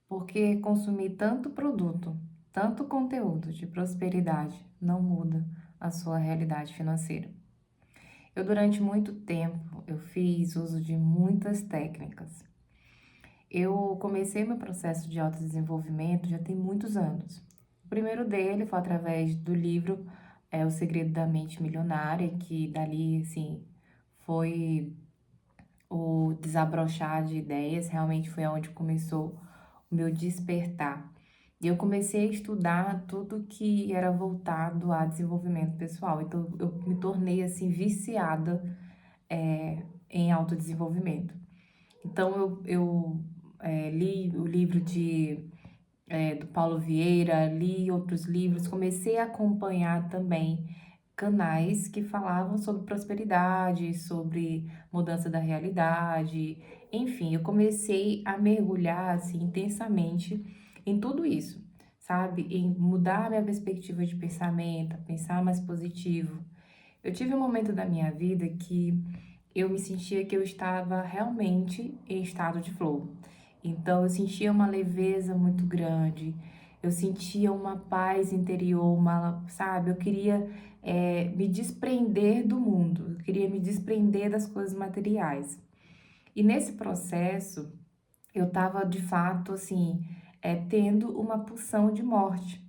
Porque consumir tanto produto, tanto conteúdo de prosperidade não muda a sua realidade financeira. Eu durante muito tempo eu fiz uso de muitas técnicas. Eu comecei meu processo de autodesenvolvimento já tem muitos anos. O primeiro dele foi através do livro O Segredo da Mente Milionária, que dali, assim, foi o desabrochar de ideias, realmente foi onde começou o meu despertar. E eu comecei a estudar tudo que era voltado a desenvolvimento pessoal. Então, eu me tornei, assim, viciada, em autodesenvolvimento. Então, eu li o livro do Paulo Vieira, li outros livros, comecei a acompanhar também canais que falavam sobre prosperidade, sobre mudança da realidade, enfim, eu comecei a mergulhar assim intensamente em tudo isso, sabe? Em mudar minha perspectiva de pensamento, pensar mais positivo. Eu tive um momento da minha vida que eu me sentia que eu estava realmente em estado de flow. Então, eu sentia uma leveza muito grande, eu sentia uma paz interior, sabe? Eu queria me desprender do mundo, eu queria me desprender das coisas materiais. E nesse processo, eu estava de fato, assim, tendo uma pulsão de morte.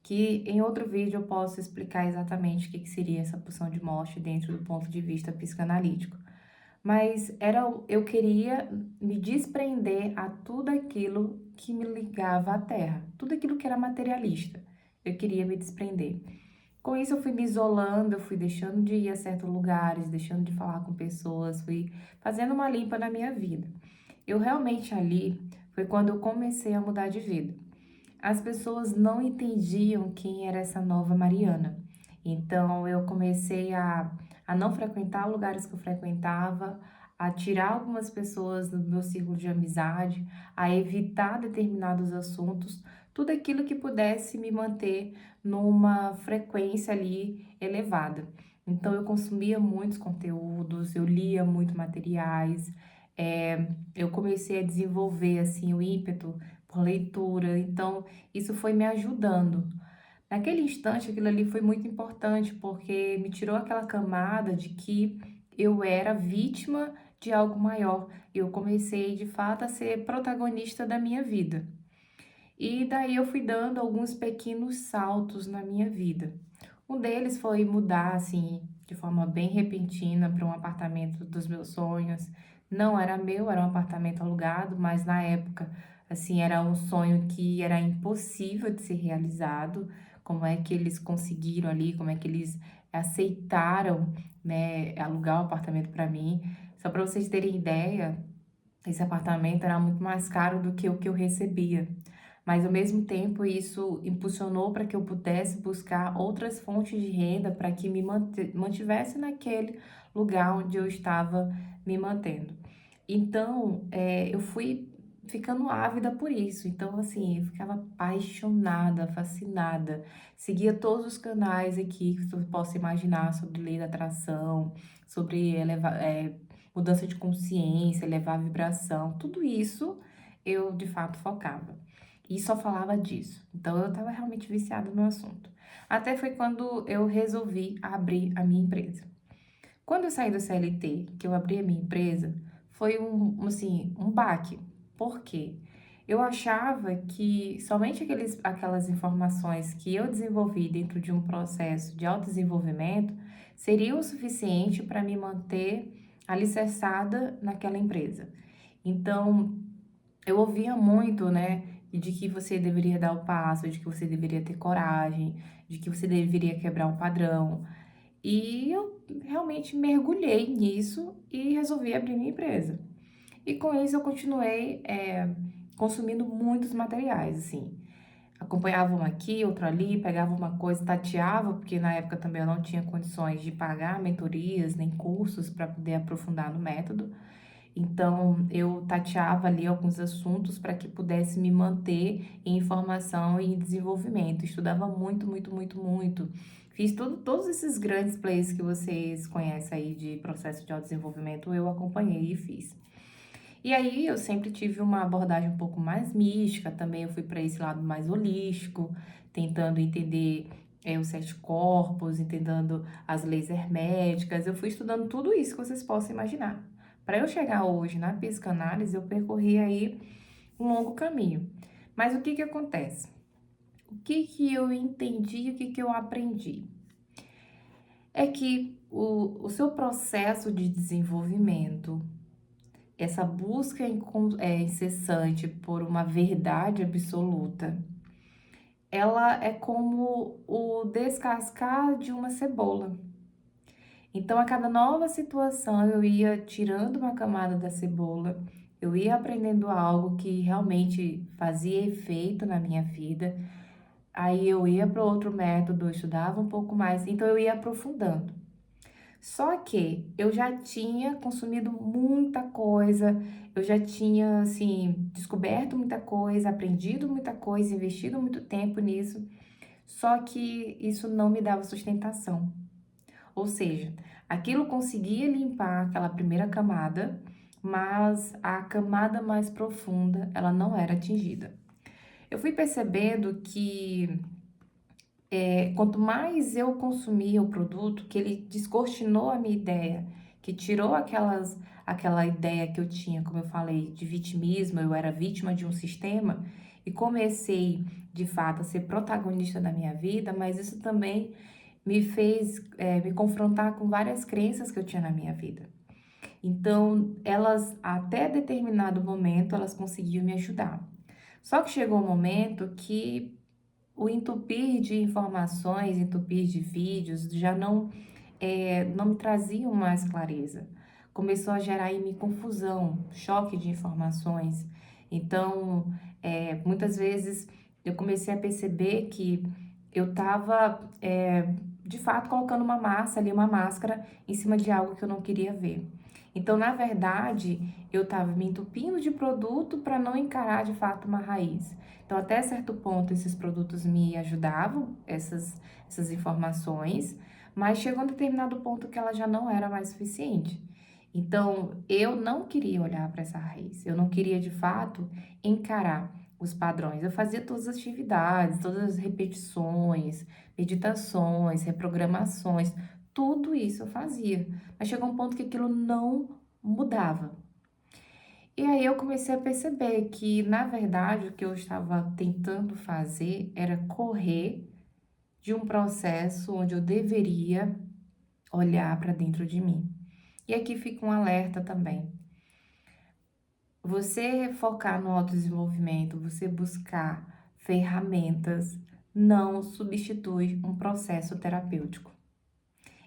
Que em outro vídeo eu posso explicar exatamente o que seria essa pulsão de morte dentro do ponto de vista psicanalítico. Mas eu queria me desprender a tudo aquilo que me ligava à terra, tudo aquilo que era materialista. Eu queria me desprender. Com isso, eu fui me isolando, eu fui deixando de ir a certos lugares, deixando de falar com pessoas, fui fazendo uma limpa na minha vida. Eu realmente ali foi quando eu comecei a mudar de vida. As pessoas não entendiam quem era essa nova Mariana. Então eu comecei a não frequentar lugares que eu frequentava, a tirar algumas pessoas do meu círculo de amizade, a evitar determinados assuntos, tudo aquilo que pudesse me manter numa frequência ali elevada. Então eu consumia muitos conteúdos, eu lia muito materiais, eu comecei a desenvolver assim o ímpeto por leitura, então isso foi me ajudando. Naquele instante, aquilo ali foi muito importante, porque me tirou aquela camada de que eu era vítima de algo maior. Eu comecei, de fato, a ser protagonista da minha vida. E daí eu fui dando alguns pequenos saltos na minha vida. Um deles foi mudar, assim, de forma bem repentina para um apartamento dos meus sonhos. Não era meu, era um apartamento alugado, mas na época, assim, era um sonho que era impossível de ser realizado. Como é que eles conseguiram ali, como é que eles aceitaram, né, alugar o apartamento para mim. Só para vocês terem ideia, esse apartamento era muito mais caro do que o que eu recebia. Mas ao mesmo tempo isso impulsionou para que eu pudesse buscar outras fontes de renda para que me mantivesse naquele lugar onde eu estava me mantendo. Então, eu fui ficando ávida por isso. Então, assim, eu ficava apaixonada, fascinada. Seguia todos os canais aqui que você possa imaginar sobre lei da atração, sobre mudança de consciência, elevar a vibração. Tudo isso eu, de fato, focava. E só falava disso. Então, eu estava realmente viciada no assunto. Até foi quando eu resolvi abrir a minha empresa. Quando eu saí do CLT, que eu abri a minha empresa, foi assim, um baque. Por quê? Eu achava que somente aquelas informações que eu desenvolvi dentro de um processo de autodesenvolvimento seriam o suficiente para me manter alicerçada naquela empresa. Então, eu ouvia muito, né, de que você deveria dar o passo, de que você deveria ter coragem, de que você deveria quebrar um padrão. E eu realmente mergulhei nisso e resolvi abrir minha empresa. E com isso eu continuei consumindo muitos materiais, assim. Acompanhava um aqui, outro ali, pegava uma coisa, tateava, porque na época também eu não tinha condições de pagar mentorias nem cursos para poder aprofundar no método. Então, eu tateava ali alguns assuntos para que pudesse me manter em informação e em desenvolvimento. Estudava muito, muito, muito, muito. Fiz todos esses grandes plays que vocês conhecem aí de processo de autodesenvolvimento, eu acompanhei e fiz. E aí eu sempre tive uma abordagem um pouco mais mística, também eu fui para esse lado mais holístico, tentando entender os sete corpos, entendendo as leis herméticas. Eu fui estudando tudo isso que vocês possam imaginar. Para eu chegar hoje na psicanálise, eu percorri aí um longo caminho. Mas o que que acontece? O que que eu entendi, o que que eu aprendi? É que o seu processo de desenvolvimento, essa busca incessante por uma verdade absoluta, ela é como o descascar de uma cebola. Então, a cada nova situação, eu ia tirando uma camada da cebola, eu ia aprendendo algo que realmente fazia efeito na minha vida. Aí eu ia para outro método, eu estudava um pouco mais, então eu ia aprofundando. Só que eu já tinha consumido muita coisa, eu já tinha, assim, descoberto muita coisa, aprendido muita coisa, investido muito tempo nisso, só que isso não me dava sustentação. Ou seja, aquilo conseguia limpar aquela primeira camada, mas a camada mais profunda, ela não era atingida. Eu fui percebendo que quanto mais eu consumia o produto, que ele descortinou a minha ideia, que tirou aquela ideia que eu tinha, como eu falei, de vitimismo, eu era vítima de um sistema, e comecei, de fato, a ser protagonista da minha vida, mas isso também me fez me confrontar com várias crenças que eu tinha na minha vida. Então, elas, até determinado momento, elas conseguiam me ajudar. Só que chegou um momento que o entupir de informações, entupir de vídeos, já não me traziam mais clareza. Começou a gerar em mim confusão, choque de informações. Então, muitas vezes eu comecei a perceber que eu estava, de fato, colocando uma massa ali, uma máscara, em cima de algo que eu não queria ver. Então, na verdade, eu estava me entupindo de produto para não encarar de fato uma raiz. Então, até certo ponto, esses produtos me ajudavam, essas informações, mas chegou um determinado ponto que ela já não era mais suficiente. Então, eu não queria olhar para essa raiz, eu não queria de fato encarar os padrões. Eu fazia todas as atividades, todas as repetições, meditações, reprogramações, tudo isso eu fazia, mas chegou um ponto que aquilo não mudava. E aí eu comecei a perceber que, na verdade, o que eu estava tentando fazer era correr de um processo onde eu deveria olhar para dentro de mim. E aqui fica um alerta também. Você focar no autodesenvolvimento, você buscar ferramentas, não substitui um processo terapêutico.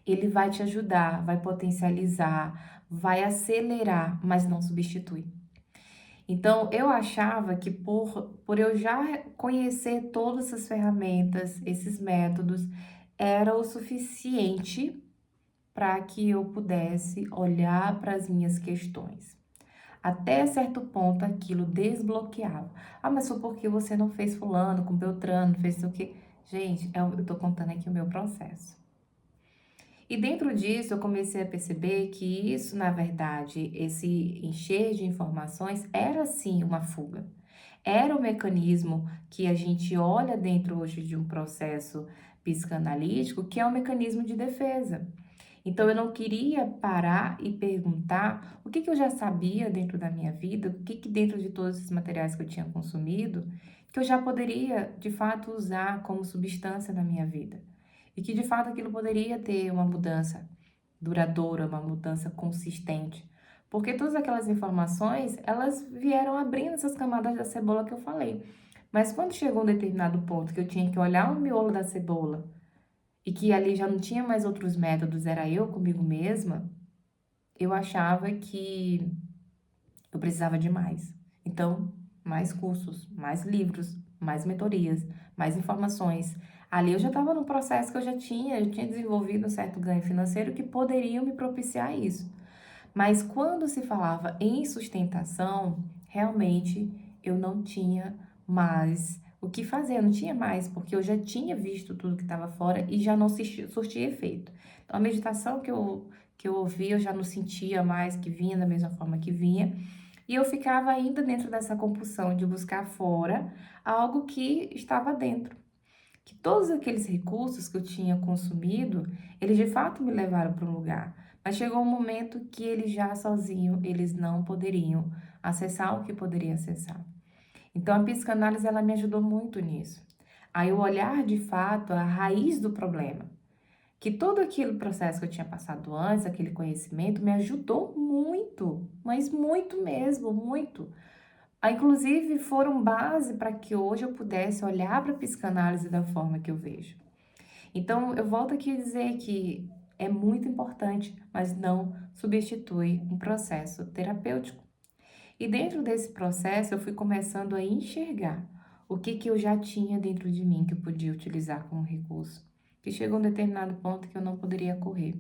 Ele vai te ajudar, vai potencializar, vai acelerar, mas não substitui. Então, eu achava que por eu já conhecer todas essas ferramentas, esses métodos, era o suficiente para que eu pudesse olhar para as minhas questões. Até certo ponto aquilo desbloqueava. Ah, mas foi porque você não fez fulano com Beltrano, fez o quê? Gente, eu tô contando aqui o meu processo. E dentro disso eu comecei a perceber que isso, na verdade, esse encher de informações era sim uma fuga. Era um mecanismo que a gente olha dentro hoje de um processo psicanalítico, que é um mecanismo de defesa. Então eu não queria parar e perguntar o que eu já sabia dentro da minha vida, o que dentro de todos esses materiais que eu tinha consumido, que eu já poderia de fato usar como substância na minha vida. E que de fato aquilo poderia ter uma mudança duradoura, uma mudança consistente. Porque todas aquelas informações, elas vieram abrindo essas camadas da cebola que eu falei. Mas quando chegou um determinado ponto que eu tinha que olhar o miolo da cebola e que ali já não tinha mais outros métodos, era eu comigo mesma, eu achava que eu precisava de mais. Então, mais cursos, mais livros, mais mentorias, mais informações. Ali eu já estava num processo que eu tinha desenvolvido um certo ganho financeiro que poderiam me propiciar isso. Mas quando se falava em sustentação, realmente eu não tinha mais o que fazer, eu não tinha mais, porque eu já tinha visto tudo que estava fora e já não surtia efeito. Então, a meditação que eu ouvi, eu já não sentia mais que vinha da mesma forma que vinha. E eu ficava ainda dentro dessa compulsão de buscar fora algo que estava dentro. Que todos aqueles recursos que eu tinha consumido, eles de fato me levaram para um lugar. Mas chegou um momento que eles já sozinhos, eles não poderiam acessar o que poderia acessar. Então a psicanálise ela me ajudou muito nisso. Aí eu olhar de fato a raiz do problema, que todo aquele processo que eu tinha passado antes, aquele conhecimento, me ajudou muito, mas muito mesmo, muito. Aí, inclusive, foram base para que hoje eu pudesse olhar para a psicanálise da forma que eu vejo. Então, eu volto aqui a dizer que é muito importante, mas não substitui um processo terapêutico. E dentro desse processo, eu fui começando a enxergar o que eu já tinha dentro de mim que eu podia utilizar como recurso, que chegou um determinado ponto que eu não poderia correr.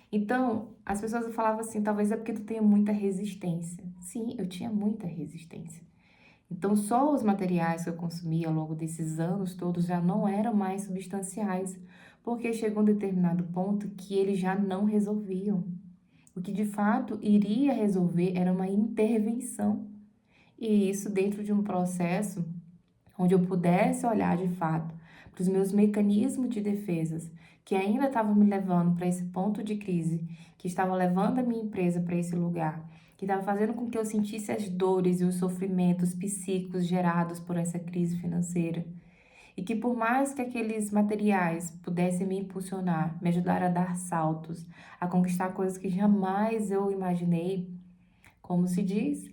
Então, as pessoas falavam assim, talvez é porque tu tenha muita resistência. Sim, eu tinha muita resistência. Então, só os materiais que eu consumia ao longo desses anos todos já não eram mais substanciais, porque chegou um determinado ponto que eles já não resolviam. O que de fato iria resolver era uma intervenção. E isso dentro de um processo onde eu pudesse olhar de fato para os meus mecanismos de defesas, que ainda estavam me levando para esse ponto de crise, que estava levando a minha empresa para esse lugar, que estava fazendo com que eu sentisse as dores e os sofrimentos psíquicos gerados por essa crise financeira. E que por mais que aqueles materiais pudessem me impulsionar, me ajudar a dar saltos, a conquistar coisas que jamais eu imaginei, como se diz,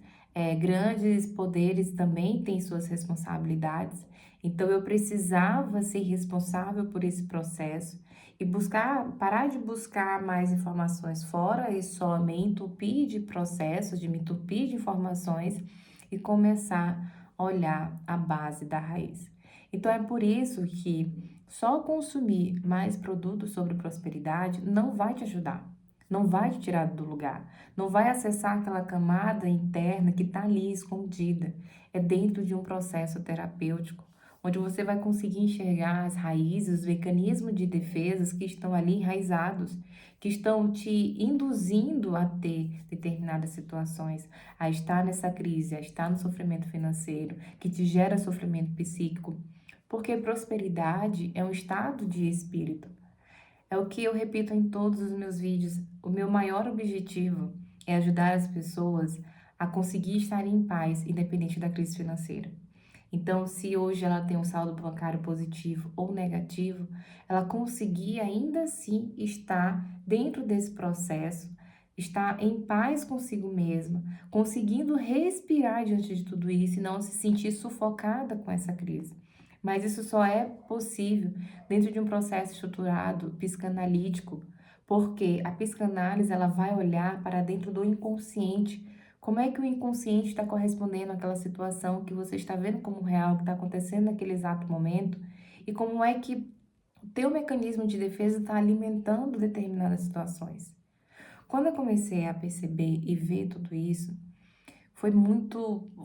grandes poderes também têm suas responsabilidades. Então eu precisava ser responsável por esse processo e buscar, parar de buscar mais informações fora e só me entupir de processos, de me entupir de informações e começar a olhar a base da raiz. Então é por isso que só consumir mais produtos sobre prosperidade não vai te ajudar, não vai te tirar do lugar, não vai acessar aquela camada interna que está ali escondida. É dentro de um processo terapêutico, onde você vai conseguir enxergar as raízes, os mecanismos de defesas que estão ali enraizados, que estão te induzindo a ter determinadas situações, a estar nessa crise, a estar no sofrimento financeiro, que te gera sofrimento psíquico. Porque prosperidade é um estado de espírito. É o que eu repito em todos os meus vídeos. O meu maior objetivo é ajudar as pessoas a conseguir estar em paz, independente da crise financeira. Então, se hoje ela tem um saldo bancário positivo ou negativo, ela conseguir ainda assim estar dentro desse processo, estar em paz consigo mesma, conseguindo respirar diante de tudo isso e não se sentir sufocada com essa crise. Mas isso só é possível dentro de um processo estruturado, psicanalítico, porque a psicanálise ela vai olhar para dentro do inconsciente. Como é que o inconsciente está correspondendo àquela situação que você está vendo como real, que está acontecendo naquele exato momento, e como é que o teu mecanismo de defesa está alimentando determinadas situações. Quando eu comecei a perceber e ver tudo isso, foi muito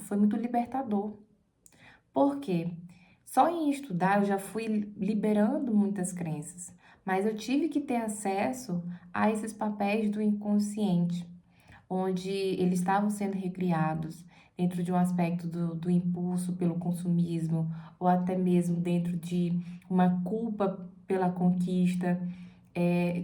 libertador. Por quê? Só em estudar eu já fui liberando muitas crenças, mas eu tive que ter acesso a esses papéis do inconsciente, onde eles estavam sendo recriados dentro de um aspecto do impulso pelo consumismo, ou até mesmo dentro de uma culpa pela conquista,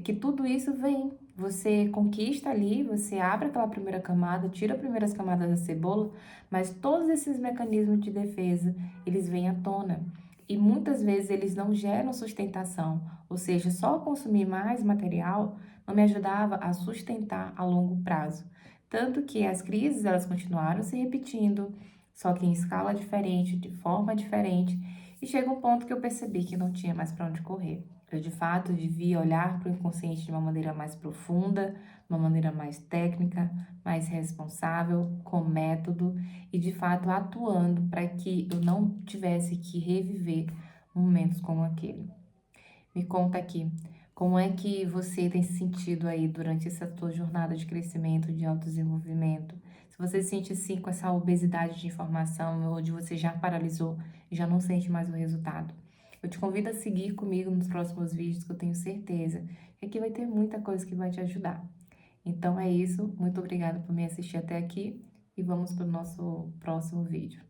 que tudo isso vem. Você conquista ali, você abre aquela primeira camada, tira as primeiras camadas da cebola, mas todos esses mecanismos de defesa, eles vêm à tona. E muitas vezes eles não geram sustentação, ou seja, só consumir mais material não me ajudava a sustentar a longo prazo. Tanto que as crises elas continuaram se repetindo, só que em escala diferente, de forma diferente, e chega um ponto que eu percebi que não tinha mais para onde correr. Eu de fato devia olhar para o inconsciente de uma maneira mais profunda, de uma maneira mais técnica, mais responsável, com método e de fato atuando para que eu não tivesse que reviver momentos como aquele. Me conta aqui, como é que você tem se sentido aí durante essa tua jornada de crescimento, de autodesenvolvimento? Se você se sente assim com essa obesidade de informação, onde você já paralisou e já não sente mais o resultado. Eu te convido a seguir comigo nos próximos vídeos, que eu tenho certeza que aqui vai ter muita coisa que vai te ajudar. Então é isso, muito obrigada por me assistir até aqui e vamos para o nosso próximo vídeo.